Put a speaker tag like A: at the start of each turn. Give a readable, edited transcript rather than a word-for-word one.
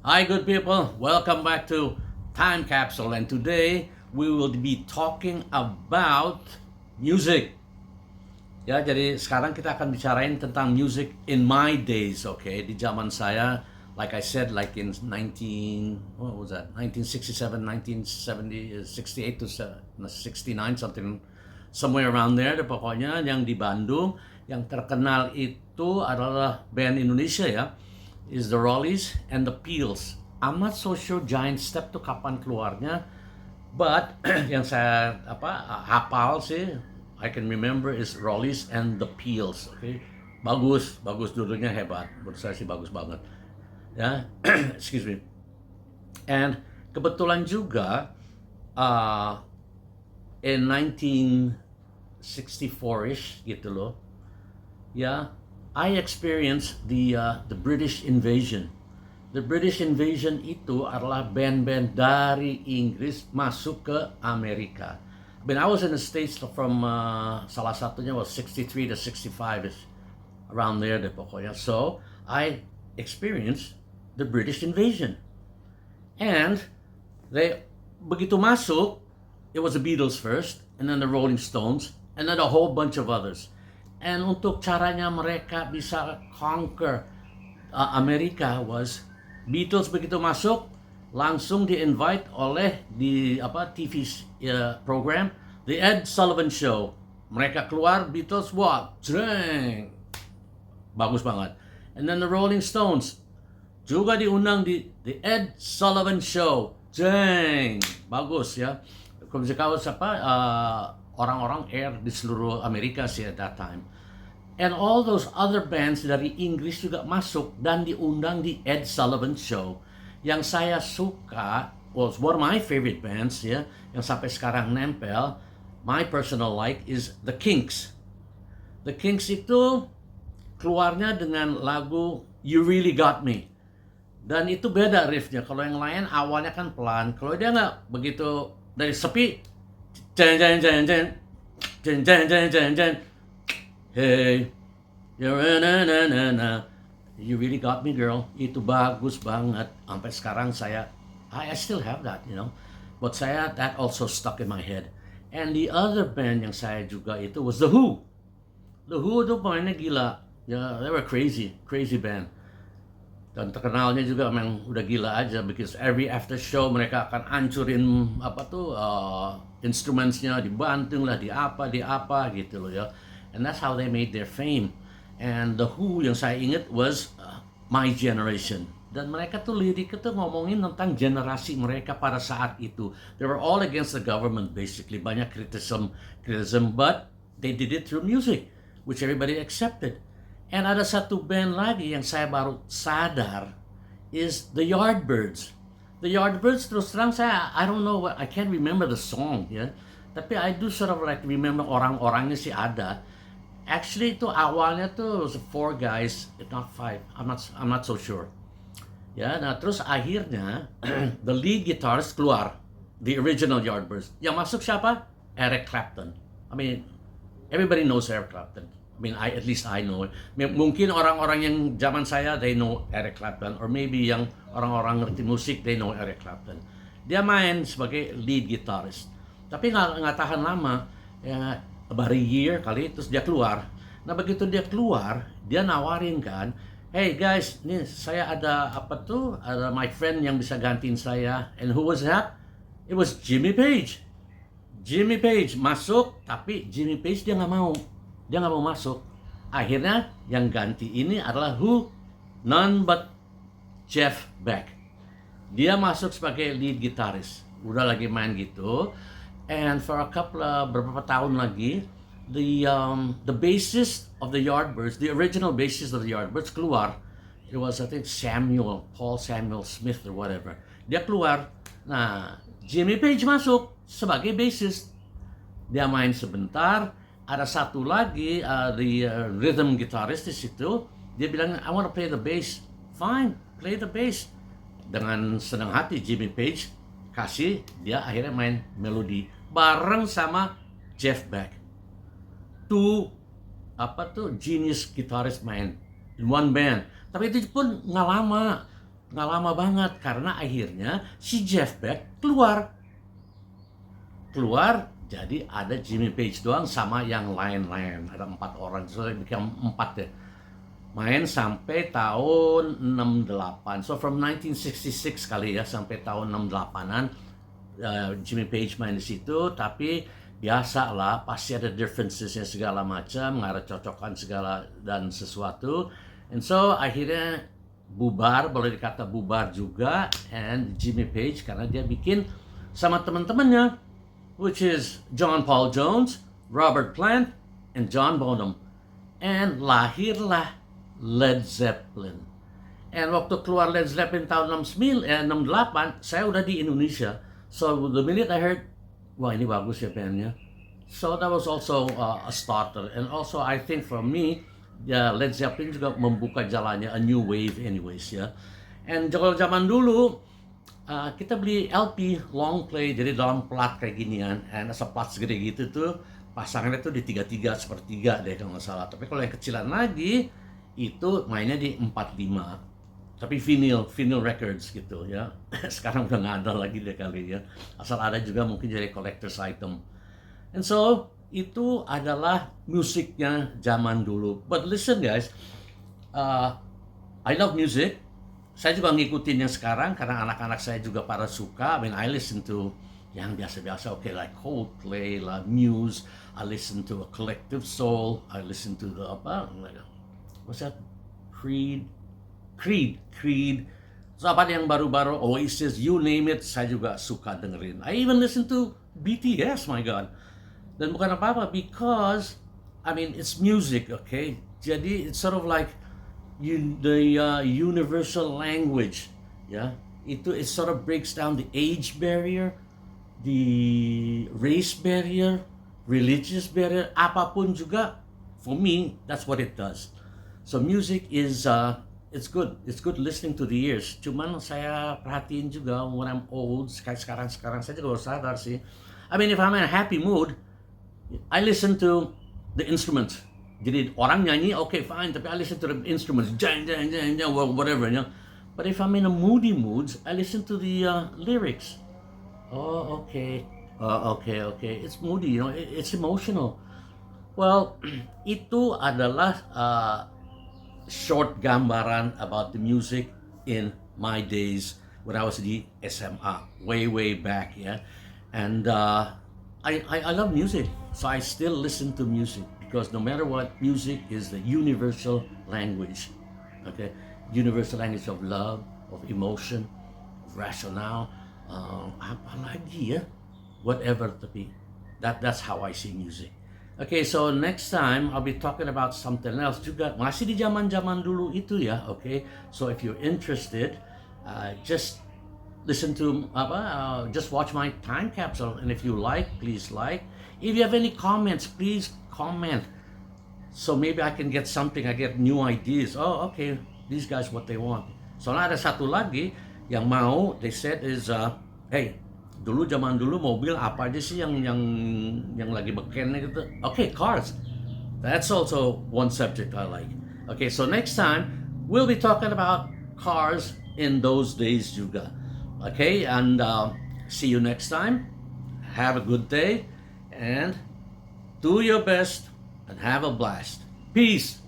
A: Hi, good people. Welcome back to Time Capsule, and today we will be talking about music. Ya, jadi sekarang kita akan bicarain tentang music in my days, okay? Di zaman saya, like I said, like in 19, what was that? 1967, 1970, 68 to 69, something, somewhere around there. Pokoknya yang di Bandung, yang terkenal itu adalah band Indonesia ya, is the Rollies and the Peels. I'm not so sure Giant Step tuh kapan keluarnya, but yang saya hafal sih, I can remember is Rollies and the Peels. Okay, bagus, bagus dulunya hebat. Menurut saya sih bagus banget. Ya, excuse me. And kebetulan juga uh, in 1964ish gitu loh. Ya, I experienced the British invasion. The British invasion itu adalah band-band dari Inggris masuk ke Amerika. I mean, I was in the States from salah satunya was 63 to 65 is around there deh pokoknya. So, I experienced the British invasion. And they begitu masuk, it was the Beatles first, and then the Rolling Stones, and then a whole bunch of others. And untuk caranya mereka bisa conquer Amerika was Beatles begitu masuk langsung di-invite oleh di TV program The Ed Sullivan Show. Mereka keluar Beatles, wah, jreng, bagus banget. And then the Rolling Stones juga diundang di The Ed Sullivan Show, jreng, bagus ya. Kalau orang-orang air di seluruh Amerika sih at that time. And all those other bands dari Inggris juga masuk dan diundang di Ed Sullivan Show. Yang saya suka was one of my favorite bands ya, yang sampai sekarang nempel, my personal like is The Kinks. The Kinks itu keluarnya dengan lagu You Really Got Me. Dan itu beda riffnya. Kalau yang lain awalnya kan pelan. Kalau dia nggak begitu dari sepi, jen jen jen jen jen jen jen jen jen. Hey, you're na na na na. You really got me, girl. Itu bagus banget. Sampai sekarang I still have that, you know. But that also stuck in my head. And the other band yang saya juga itu was The Who. The Who itu pemainnya gila. Yeah, they were crazy band. Dan terkenalnya juga memang udah gila aja, because every after show mereka akan hancurin instrumentsnya, dibanting lah, di apa gitu loh ya. And that's how they made their fame. And The Who yang saya ingat was My Generation. Dan mereka tuh liriknya tuh ngomongin tentang generasi mereka pada saat itu. They were all against the government basically. Banyak criticism, but they did it through music, which everybody accepted. And ada satu band lagi yang saya baru sadar is The Yardbirds. The Yardbirds terus terang I don't know, I can't remember the song ya. Tapi I do sort of like remember orang-orangnya sih ada. Actually itu awalnya tuh four guys, if not five. I'm not so sure. Ya, nah terus akhirnya the lead guitarist keluar, the original Yardbirds. Yang masuk siapa? Eric Clapton. I mean, everybody knows Eric Clapton. I mean, at least I know. Mungkin orang-orang yang zaman saya, they know Eric Clapton. Or maybe yang orang-orang ngerti musik, they know Eric Clapton. Dia main sebagai lead guitarist. Tapi nggak tahan lama. Ya, about a year kali, terus dia keluar. Nah, begitu dia keluar, dia nawarin kan, hey guys, nih saya ada ada my friend yang bisa gantiin saya. And who was that? It was Jimmy Page. Jimmy Page masuk, tapi Jimmy Page dia nggak mau masuk. Akhirnya yang ganti ini adalah who? None but Jeff Beck. Dia masuk sebagai lead guitarist. Udah lagi main gitu. And for beberapa tahun lagi, the bassist of the Yardbirds, the original bassist of the Yardbirds keluar. It was I think Paul Samuel Smith or whatever. Dia keluar. Nah, Jimmy Page masuk sebagai bassist. Dia main sebentar. Ada satu lagi rhythm guitarist di situ. Dia bilang, I want to play the bass. Fine, play the bass. Dengan senang hati Jimmy Page kasih dia akhirnya main melodi bareng sama Jeff Beck. Genius guitarist main in one band. Tapi itu pun nggak lama. nggak lama banget karena akhirnya si Jeff Beck keluar. Jadi ada Jimmy Page doang sama yang lain-lain. Ada 4 orang, so bikin 4 ya. Main sampai tahun 68. So from 1966 kali ya sampai tahun 68-an Jimmy Page main di situ. Tapi biasa lah, pasti ada differences segala macam, nggak ada cocokan segala dan sesuatu. And so akhirnya bubar, boleh dikata bubar juga. And Jimmy Page karena dia bikin sama teman-temannya, which is John Paul Jones, Robert Plant, and John Bonham. And lahirlah Led Zeppelin. And waktu keluar Led Zeppelin tahun 68, saya udah di Indonesia. So the minute I heard, wah ini bagus ya bandnya. So that was also a starter. And also I think for me, Led Zeppelin juga membuka jalannya a new wave anyways ya. And kalau zaman dulu, kita beli LP long play, jadi dalam plat kayak ginian, and as a plat segede gitu tuh pasangannya tuh di 3-3 sepertiga deh kalau nggak salah. Tapi kalau yang kecilan lagi itu mainnya di 4-5, tapi vinyl records gitu ya. Sekarang udah nggak ada lagi deh kali ya, asal ada juga mungkin jadi collector's item. And so itu adalah musiknya zaman dulu. But listen guys, I love music. Saya juga ngikutin yang sekarang karena anak-anak saya juga pada suka. I mean, I listen to yang biasa-biasa, okay, like Coldplay, like Muse. I listen to a Collective Soul. I listen to the what's that? Creed. So apa yang baru-baru, Oasis, you name it, saya juga suka dengerin. I even listen to BTS, my God. Dan bukan apa-apa because, I mean, it's music, okay? Jadi it's sort of like the universal language, yeah. It sort of breaks down the age barrier, the race barrier, religious barrier, apapun juga. For me, that's what it does. So music is it's good. It's good listening to the ears. Cuman saya perhatiin juga when I'm old, sekarang saya juga sadar sih. I mean, if I'm in a happy mood, I listen to the instruments. Jadi orang nyanyi, okay fine, tapi I listen to the instruments, jang, whatever, you know. But if I'm in a moody mood, I listen to the lyrics. Oh, okay. It's moody, you know, it's emotional. Well, itu adalah short gambaran about the music in my days when I was di SMA, way back, yeah. And I love music, so I still listen to music. Because no matter what, music is the universal language, okay? Universal language of love, of emotion, of rationale, apa lagi ya? Whatever to be. That's how I see music. Okay, so next time I'll be talking about something else juga. Masih di zaman-zaman dulu itu ya, okay? So if you're interested, just listen to just watch my time capsule, and if you like, please like. If you have any comments, please comment. So maybe I can get something, I get new ideas. Oh, okay, these guys what they want. So ada satu lagi yang mau, they said is, hey, zaman dulu mobil apa aja sih yang lagi beken gitu. Okay, cars. That's also one subject I like. Okay, so next time we'll be talking about cars in those days juga. Okay, and see you next time. Have a good day and do your best and have a blast. Peace.